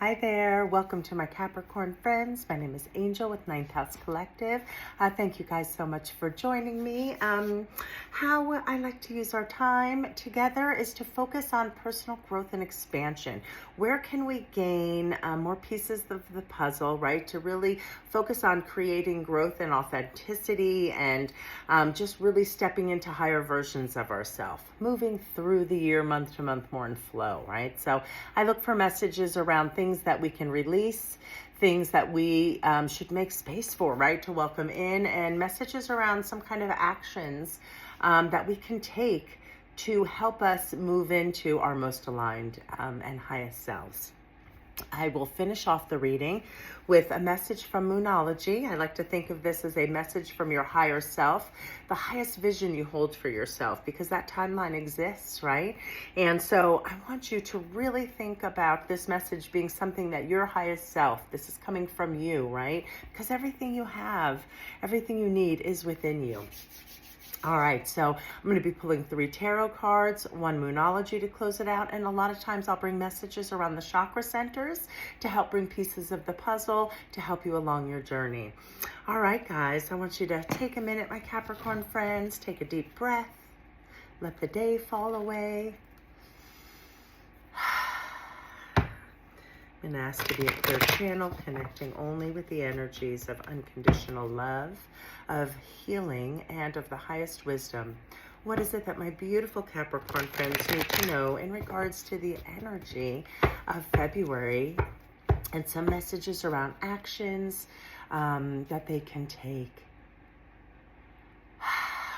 Hi there, welcome to my Capricorn friends. My name is Angel with Ninth House Collective. Thank you guys so much for joining me. How I like to use our time together is to focus on personal growth and expansion. Where can we gain more pieces of the puzzle, right? To really focus on creating growth and authenticity and just really stepping into higher versions of ourselves, moving through the year month to month more in flow, right? So I look for messages around things that we can release, things that we should make space for, right, to welcome in, and messages around some kind of actions that we can take to help us move into our most aligned and highest selves. I will finish off the reading with a message from Moonology. I like to think of this as a message from your higher self, the highest vision you hold for yourself, because that timeline exists, right? And so I want you to really think about this message being something that your highest self, this is coming from you, right? Because everything you have, everything you need is within you. All right, so I'm going to be pulling 3 tarot cards, 1 Moonology to close it out, and a lot of times I'll bring messages around the chakra centers to help bring pieces of the puzzle to help you along your journey. All right, guys, I want you to take a minute, my Capricorn friends, take a deep breath, let the day fall away. I'm going to ask to be a clear channel, connecting only with the energies of unconditional love, of healing, and of the highest wisdom. What is it that my beautiful Capricorn friends need to know in regards to the energy of February and some messages around actions that they can take?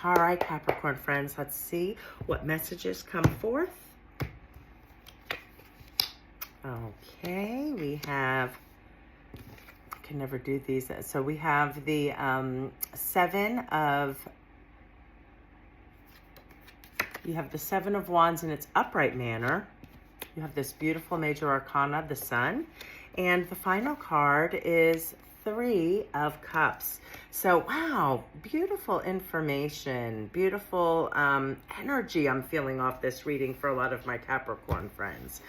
All right, Capricorn friends, let's see what messages come forth. Okay, we have, I can never do these. So we have the 7 of, you have the 7 of Wands in its upright manner. You have this beautiful major arcana, the Sun. And the final card is 3 of Cups. So, wow, beautiful information, beautiful energy I'm feeling off this reading for a lot of my Capricorn friends.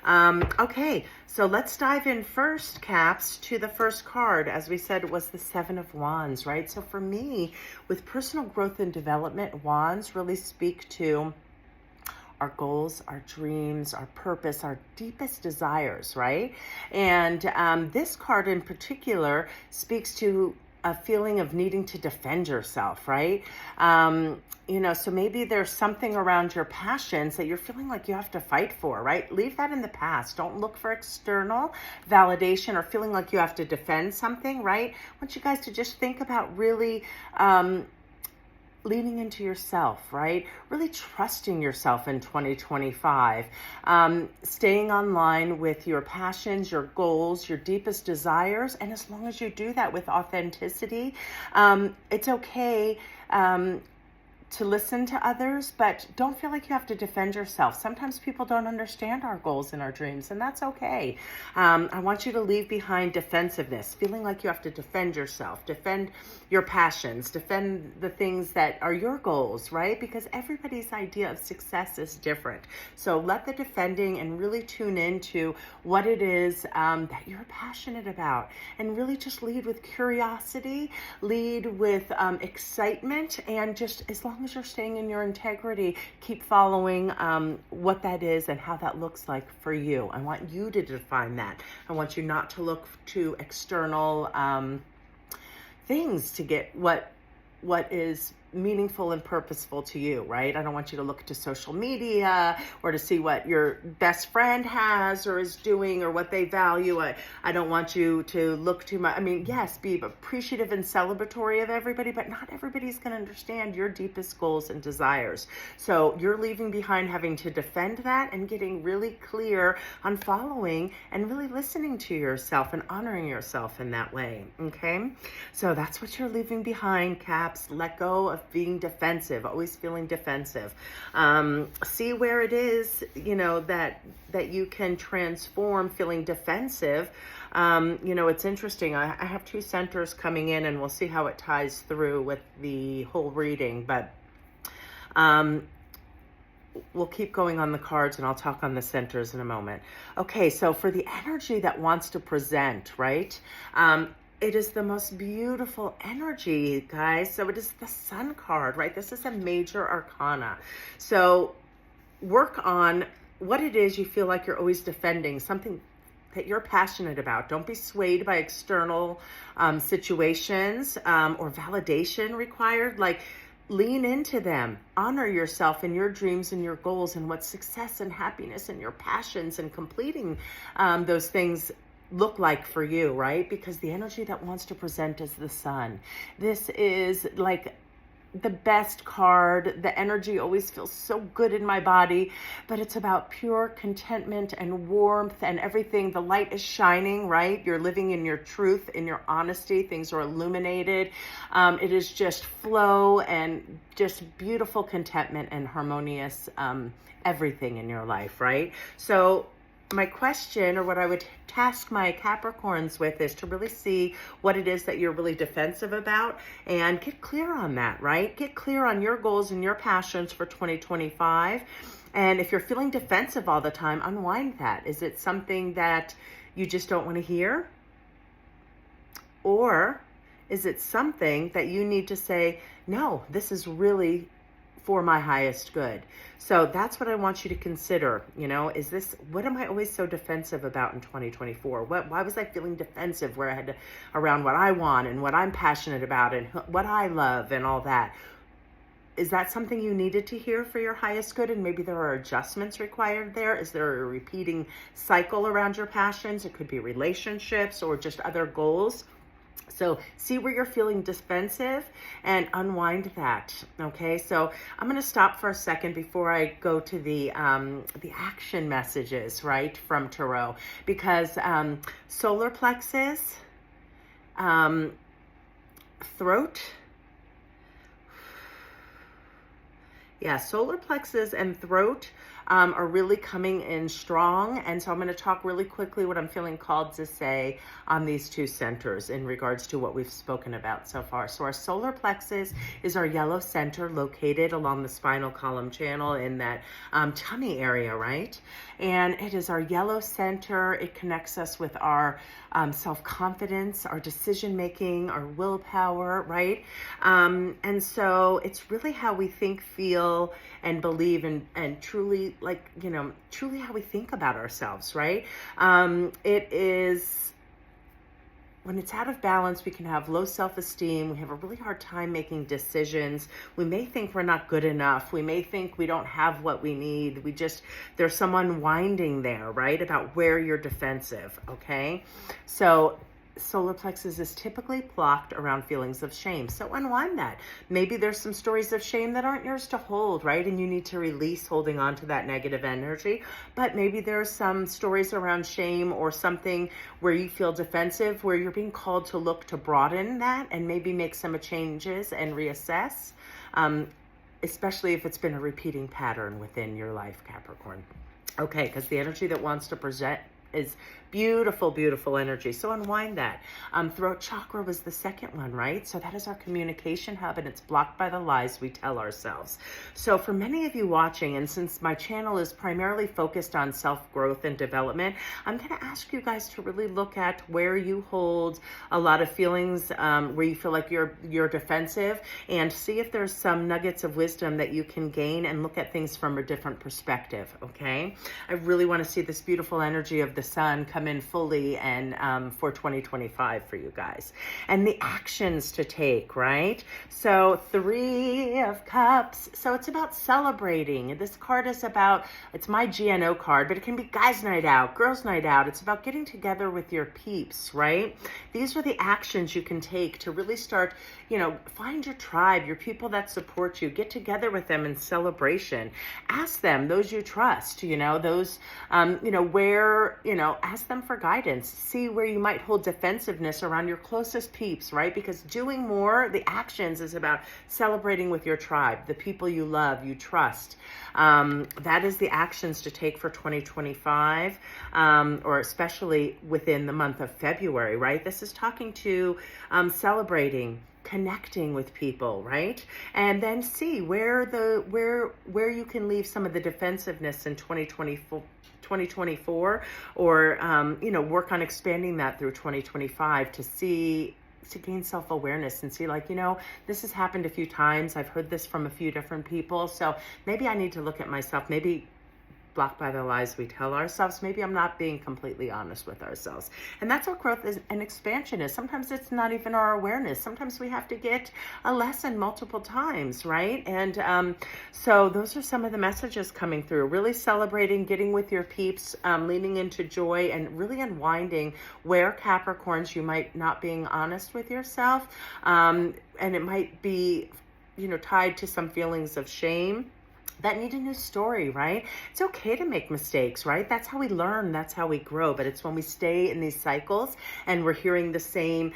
Okay, so let's dive in first, Caps, to the first card. As we said, was the 7 of Wands, right? So for me, with personal growth and development, Wands really speak to our goals, our dreams, our purpose, our deepest desires, right? And this card in particular speaks to a feeling of needing to defend yourself, right? So maybe there's something around your passions that you're feeling like you have to fight for, right? Leave that in the past. Don't look for external validation or feeling like you have to defend something, right? I want you guys to just think about really leaning into yourself, right? Really trusting yourself in 2025. Staying online with your passions, your goals, your deepest desires. And as long as you do that with authenticity, it's okay to listen to others, but don't feel like you have to defend yourself. Sometimes people don't understand our goals and our dreams, and that's okay. I want you to leave behind defensiveness, feeling like you have to defend yourself, defend your passions, defend the things that are your goals, right? Because everybody's idea of success is different. So let the defending and really tune into what it is that you're passionate about, and really just lead with curiosity, lead with excitement, and just as long as you're staying in your integrity, keep following what that is and how that looks like for you. I want you to define that. I want you not to look to external things to get what is meaningful and purposeful to you, right? I don't want you to look to social media or to see what your best friend has or is doing or what they value. I don't want you to look too much. I mean, yes, be appreciative and celebratory of everybody, but not everybody's going to understand your deepest goals and desires. So you're leaving behind having to defend that and getting really clear on following and really listening to yourself and honoring yourself in that way, okay? So that's what you're leaving behind, Caps. Let go of being defensive, always feeling defensive. See where it is, that you can transform feeling defensive. It's interesting. I have 2 centers coming in, and we'll see how it ties through with the whole reading. But we'll keep going on the cards and I'll talk on the centers in a moment. Okay, so for the energy that wants to present, right? It is the most beautiful energy, guys. So it is the Sun card, right? This is a major arcana. So work on what it is you feel like you're always defending, something that you're passionate about. Don't be swayed by external situations or validation required. Like, lean into them. Honor yourself and your dreams and your goals and what success and happiness and your passions and completing those things look like for you, right? Because the energy that wants to present is the Sun. This is like the best card. The energy always feels so good in my body, but it's about pure contentment and warmth and everything. The light is shining, right? You're living in your truth, in your honesty. Things are illuminated. It is just flow and just beautiful contentment and harmonious everything in your life, right? So my question, or what I would task my Capricorns with, is to really see what it is that you're really defensive about and get clear on that, right? Get clear on your goals and your passions for 2025. And if you're feeling defensive all the time, unwind that. Is it something that you just don't want to hear? Or is it something that you need to say, no, this is really for my highest good? So that's what I want you to consider. You know, is this, what am I always so defensive about in 2024? Why was I feeling defensive where I had to, around what I want and what I'm passionate about and what I love and all that? Is that something you needed to hear for your highest good? And maybe there are adjustments required there. Is there a repeating cycle around your passions? It could be relationships or just other goals. So see where you're feeling defensive and unwind that. Okay, so I'm going to stop for a second before I go to the action messages, right, from Tarot, because solar plexus, throat. Yeah, solar plexus and throat are really coming in strong. And so I'm going to talk really quickly what I'm feeling called to say on these two centers in regards to what we've spoken about so far. So our solar plexus is our yellow center located along the spinal column channel in that tummy area, right? And it is our yellow center. It connects us with our self-confidence, our decision-making, our willpower, right? And so it's really how we think, feel, and believe, and truly, like, you know, truly how we think about ourselves, right? It is, when it's out of balance, we can have low self-esteem. We have a really hard time making decisions. We may think we're not good enough. We may think we don't have what we need. There's some unwinding there, right? About where you're defensive, okay? So solar plexus is typically blocked around feelings of shame. So unwind that. Maybe there's some stories of shame that aren't yours to hold, right? And you need to release holding on to that negative energy. But maybe there's some stories around shame or something where you feel defensive, where you're being called to look to broaden that and maybe make some changes and reassess, especially if it's been a repeating pattern within your life, Capricorn. Okay, because the energy that wants to present is beautiful, beautiful energy. So unwind that. Throat chakra was the second one, right? So that is our communication hub, and it's blocked by the lies we tell ourselves. So for many of you watching, and since my channel is primarily focused on self-growth and development, I'm going to ask you guys to really look at where you hold a lot of feelings, where you feel like you're defensive, and see if there's some nuggets of wisdom that you can gain and look at things from a different perspective, okay? I really want to see this beautiful energy of the Sun come in fully and for 2025 for you guys. And the actions to take, right? So 3 of Cups. So it's about celebrating. This card is about, it's my GNO card, but it can be guys' night out, girls' night out. It's about getting together with your peeps, right? These are the actions you can take to really start, you know, find your tribe, your people that support you. Get together with them in celebration. Ask them, those you trust, you know, those, you know, where, you know, ask them for guidance. See where you might hold defensiveness around your closest peeps, right? Because doing more, the actions, is about celebrating with your tribe, the people you love, you trust. That is the actions to take for 2025, or especially within the month of February, right? This is talking to celebrating, connecting with people, right? And then see where you can leave some of the defensiveness in 2024, or work on expanding that through 2025 to gain self-awareness and see, like, this has happened a few times. I've heard this from a few different people. So maybe I need to look at myself. Maybe blocked by the lies we tell ourselves. Maybe I'm not being completely honest with ourselves. And that's what growth is and expansion is. Sometimes it's not even our awareness. Sometimes we have to get a lesson multiple times, right? And so those are some of the messages coming through. Really celebrating, getting with your peeps, leaning into joy, and really unwinding where, Capricorns, you might not being honest with yourself. And it might be, tied to some feelings of shame that need a new story, right? It's okay to make mistakes, right? That's how we learn. That's how we grow. But it's when we stay in these cycles and we're hearing the same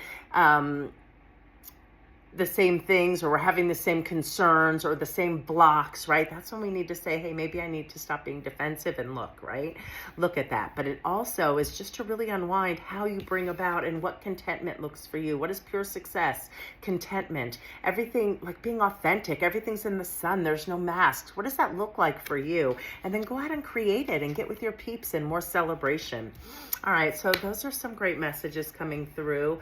things, or we're having the same concerns or the same blocks, right? That's when we need to say, hey, maybe I need to stop being defensive and look, right? Look at that. But it also is just to really unwind how you bring about and what contentment looks for you. What is pure success? Contentment. Everything, like being authentic. Everything's in the sun. There's no masks. What does that look like for you? And then go out and create it and get with your peeps and more celebration. All right, so those are some great messages coming through.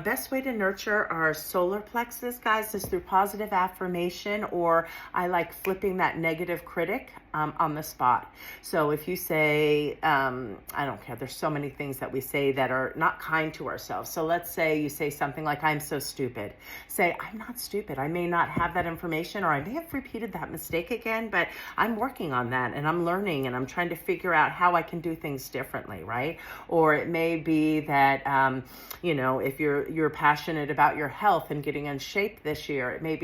Best way to nurture our solar plexus, guys, is through positive affirmation, or I like flipping that negative critic on the spot. So if you say, I don't care, there's so many things that we say that are not kind to ourselves. So let's say you say something like, I'm so stupid. Say, I'm not stupid. I may not have that information, or I may have repeated that mistake again, but I'm working on that and I'm learning and I'm trying to figure out how I can do things differently, right? Or it may be that, if you're passionate about your health and getting in shape this year, it may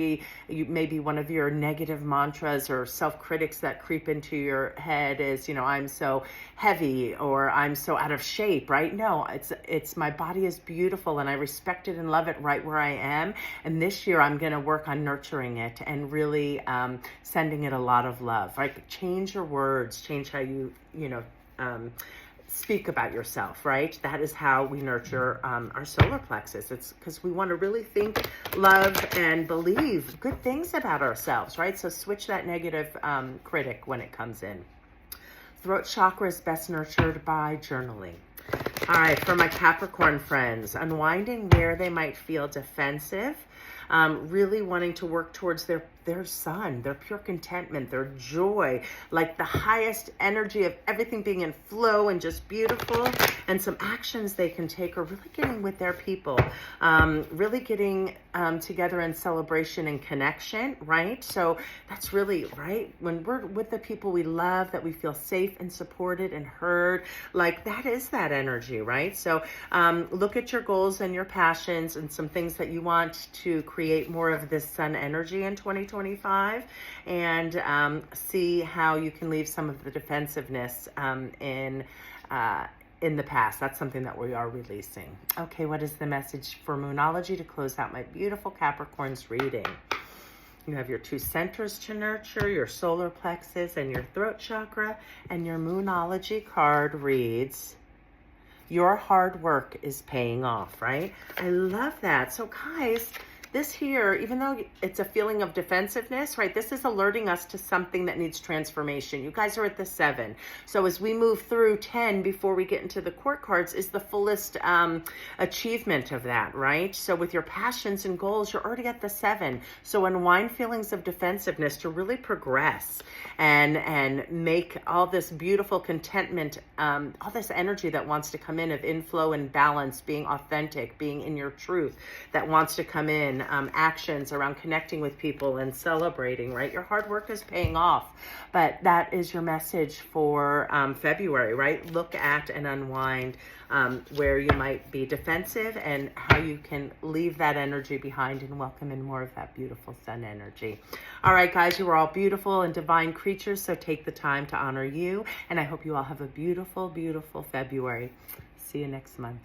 be one of your negative mantras or self-critics that creep into your head is, I'm so heavy, or I'm so out of shape, right? No, it's my body is beautiful and I respect it and love it right where I am. And this year I'm going to work on nurturing it and really sending it a lot of love, right? Change your words, change how you speak about yourself, right? That is how we nurture our solar plexus. It's because we want to really think, love, and believe good things about ourselves, right? So switch that negative critic when it comes in. Throat chakra is best nurtured by journaling. All right, for my Capricorn friends, unwinding where they might feel defensive, really wanting to work towards their sun, their pure contentment, their joy, like the highest energy of everything being in flow and just beautiful, and some actions they can take, or really getting with their people, really getting together in celebration and connection, right? So that's really, right? When we're with the people we love, that we feel safe and supported and heard, like that is that energy, right? So look at your goals and your passions and some things that you want to create more of this sun energy in 2025, and see how you can leave some of the defensiveness in the past. That's something that we are releasing. Okay, what is the message for Moonology to close out my beautiful Capricorns reading? You have your two centers to nurture, your solar plexus and your throat chakra, and your Moonology card reads, your hard work is paying off, right? I love that. So guys, this here, even though it's a feeling of defensiveness, right? This is alerting us to something that needs transformation. You guys are at the 7. So as we move through 10 before we get into the court cards is the fullest achievement of that, right? So with your passions and goals, you're already at the 7. So unwind feelings of defensiveness to really progress and make all this beautiful contentment, all this energy that wants to come in of inflow and balance, being authentic, being in your truth, that wants to come in. Actions around connecting with people and celebrating, right? Your hard work is paying off. But that is your message for February, right? Look at and unwind where you might be defensive and how you can leave that energy behind and welcome in more of that beautiful sun energy. All right, guys, you are all beautiful and divine creatures, so take the time to honor you. And I hope you all have a beautiful, beautiful February. See you next month.